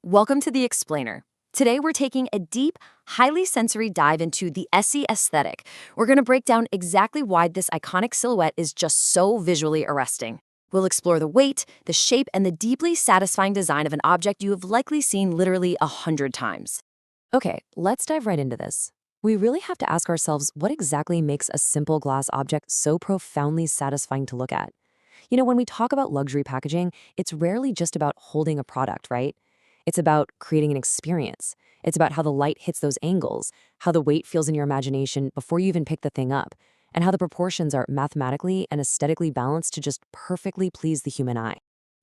Welcome to The Explainer. Today we're taking a deep, highly sensory dive into the Essie aesthetic. We're going to break down exactly why this iconic silhouette is just so visually arresting. We'll explore the weight, the shape, and the deeply satisfying design of an object you have likely seen literally 100 times. Okay, let's dive right into this. We really have to ask ourselves what exactly makes a simple glass object so profoundly satisfying to look at. When we talk about luxury packaging, it's rarely just about holding a product, right? It's about creating an experience. It's about how the light hits those angles, how the weight feels in your imagination before you even pick the thing up, and how the proportions are mathematically and aesthetically balanced to just perfectly please the human eye.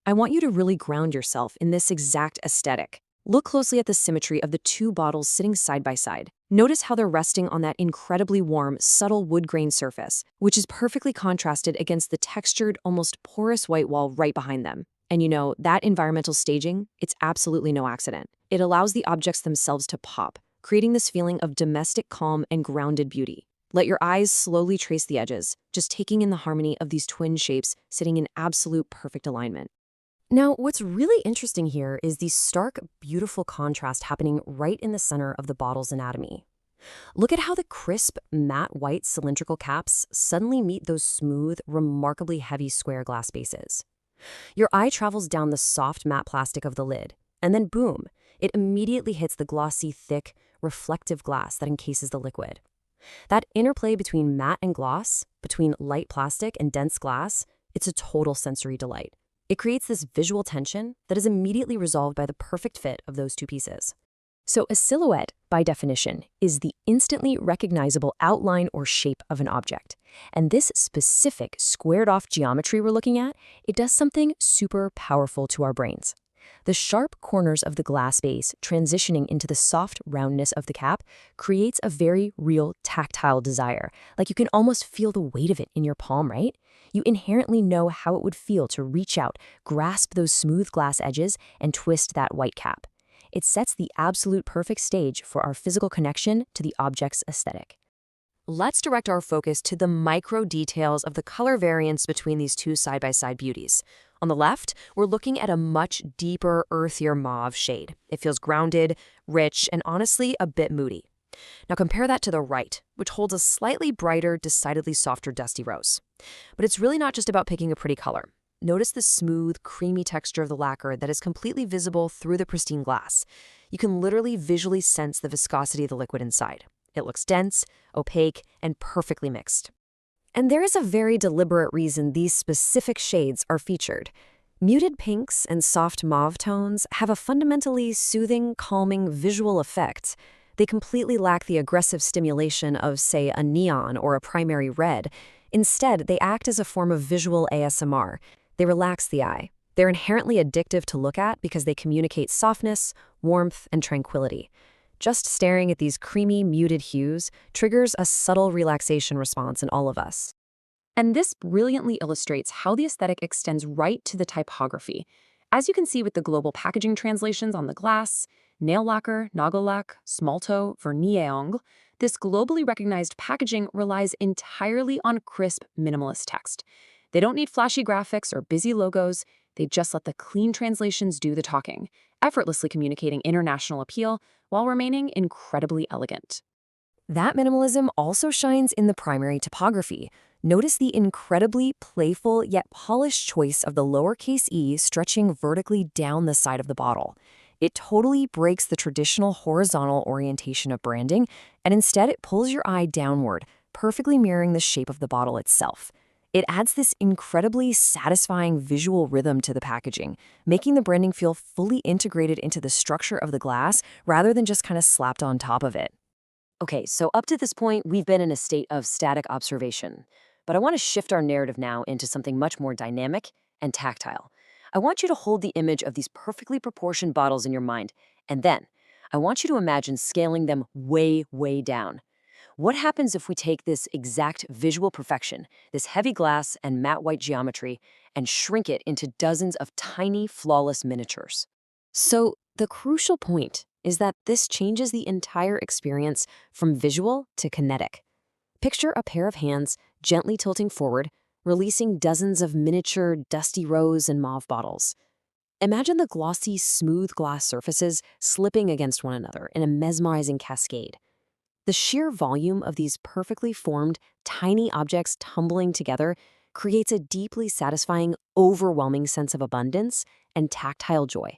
I want you to really ground yourself in this exact aesthetic. Look closely at the symmetry of the two bottles sitting side by side. Notice how they're resting on that incredibly warm, subtle wood grain surface, which is perfectly contrasted against the textured, almost porous white wall right behind them. And that environmental staging, it's absolutely no accident. It allows the objects themselves to pop, creating this feeling of domestic calm and grounded beauty. Let your eyes slowly trace the edges, just taking in the harmony of these twin shapes sitting in absolute perfect alignment. Now, what's really interesting here is the stark, beautiful contrast happening right in the center of the bottle's anatomy. Look at how the crisp, matte white cylindrical caps suddenly meet those smooth, remarkably heavy square glass bases. Your eye travels down the soft matte plastic of the lid, and then boom, it immediately hits the glossy, thick, reflective glass that encases the liquid. That interplay between matte and gloss, between light plastic and dense glass, it's a total sensory delight. It creates this visual tension that is immediately resolved by the perfect fit of those two pieces. So a silhouette, by definition, is the instantly recognizable outline or shape of an object. And this specific squared-off geometry we're looking at, it does something super powerful to our brains. The sharp corners of the glass base transitioning into the soft roundness of the cap creates a very real tactile desire. Like you can almost feel the weight of it in your palm, right? You inherently know how it would feel to reach out, grasp those smooth glass edges, and twist that white cap. It sets the absolute perfect stage for our physical connection to the object's aesthetic. Let's direct our focus to the micro details of the color variance between these two side-by-side beauties. On the left, we're looking at a much deeper, earthier mauve shade. It feels grounded, rich, and honestly a bit moody. Now compare that to the right, which holds a slightly brighter, decidedly softer dusty rose. But it's really not just about picking a pretty color. Notice the smooth, creamy texture of the lacquer that is completely visible through the pristine glass. You can literally visually sense the viscosity of the liquid inside. It looks dense, opaque, and perfectly mixed. And there is a very deliberate reason these specific shades are featured. Muted pinks and soft mauve tones have a fundamentally soothing, calming visual effect. They completely lack the aggressive stimulation of, say, a neon or a primary red. Instead, they act as a form of visual ASMR. They relax the eye. They're inherently addictive to look at because they communicate softness, warmth, and tranquility. Just staring at these creamy, muted hues triggers a subtle relaxation response in all of us. And this brilliantly illustrates how the aesthetic extends right to the typography. As you can see with the global packaging translations on the glass, nail lacquer, nagellack, small toe, vernis angle, this globally recognized packaging relies entirely on crisp, minimalist text. They don't need flashy graphics or busy logos. They just let the clean translations do the talking, effortlessly communicating international appeal while remaining incredibly elegant. That minimalism also shines in the primary typography. Notice the incredibly playful yet polished choice of the lowercase e stretching vertically down the side of the bottle. It totally breaks the traditional horizontal orientation of branding, and instead it pulls your eye downward, perfectly mirroring the shape of the bottle itself. It adds this incredibly satisfying visual rhythm to the packaging, making the branding feel fully integrated into the structure of the glass rather than just kind of slapped on top of it. Okay, so up to this point, we've been in a state of static observation. But I want to shift our narrative now into something much more dynamic and tactile. I want you to hold the image of these perfectly proportioned bottles in your mind, and then I want you to imagine scaling them way, way down. What happens if we take this exact visual perfection, this heavy glass and matte white geometry, and shrink it into dozens of tiny, flawless miniatures? So the crucial point is that this changes the entire experience from visual to kinetic. Picture a pair of hands gently tilting forward, releasing dozens of miniature, dusty rose and mauve bottles. Imagine the glossy, smooth glass surfaces slipping against one another in a mesmerizing cascade. The sheer volume of these perfectly formed, tiny objects tumbling together creates a deeply satisfying, overwhelming sense of abundance and tactile joy.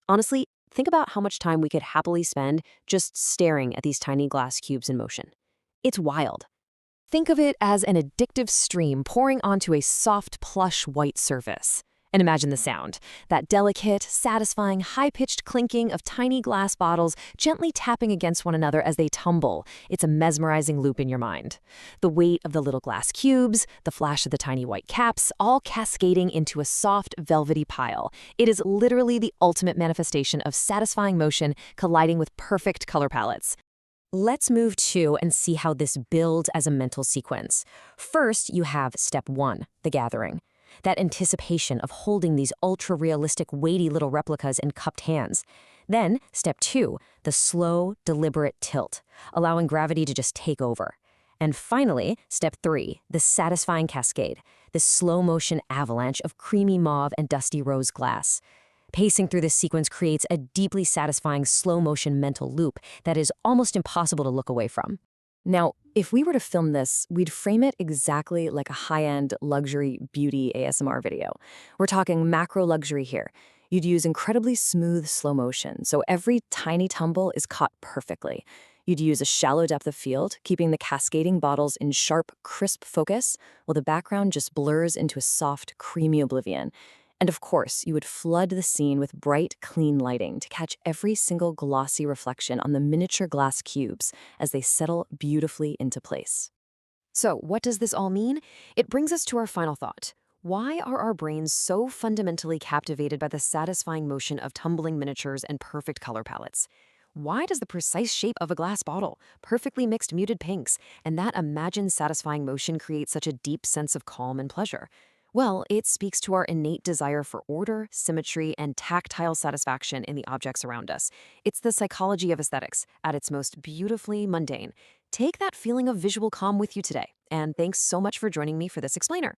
Honestly, think about how much time we could happily spend just staring at these tiny glass cubes in motion. It's wild. Think of it as an addictive stream pouring onto a soft, plush white surface. And imagine the sound, that delicate, satisfying, high-pitched clinking of tiny glass bottles gently tapping against one another as they tumble. It's a mesmerizing loop in your mind. The weight of the little glass cubes, the flash of the tiny white caps, all cascading into a soft, velvety pile. It is literally the ultimate manifestation of satisfying motion colliding with perfect color palettes. Let's move to and see how this builds as a mental sequence. First, you have step 1, the gathering. That anticipation of holding these ultra-realistic, weighty little replicas in cupped hands. Then, step 2, the slow, deliberate tilt, allowing gravity to just take over. And finally, step 3, the satisfying cascade, this slow-motion avalanche of creamy mauve and dusty rose glass. Pacing through this sequence creates a deeply satisfying slow-motion mental loop that is almost impossible to look away from. Now, if we were to film this, we'd frame it exactly like a high-end luxury beauty ASMR video. We're talking macro luxury here. You'd use incredibly smooth slow motion, so every tiny tumble is caught perfectly. You'd use a shallow depth of field, keeping the cascading bottles in sharp, crisp focus, while the background just blurs into a soft, creamy oblivion. And of course, you would flood the scene with bright, clean lighting to catch every single glossy reflection on the miniature glass cubes as they settle beautifully into place. So, what does this all mean? It brings us to our final thought. Why are our brains so fundamentally captivated by the satisfying motion of tumbling miniatures and perfect color palettes? Why does the precise shape of a glass bottle, perfectly mixed muted pinks, and that imagined satisfying motion create such a deep sense of calm and pleasure? Well, it speaks to our innate desire for order, symmetry, and tactile satisfaction in the objects around us. It's the psychology of aesthetics at its most beautifully mundane. Take that feeling of visual calm with you today, and thanks so much for joining me for this explainer.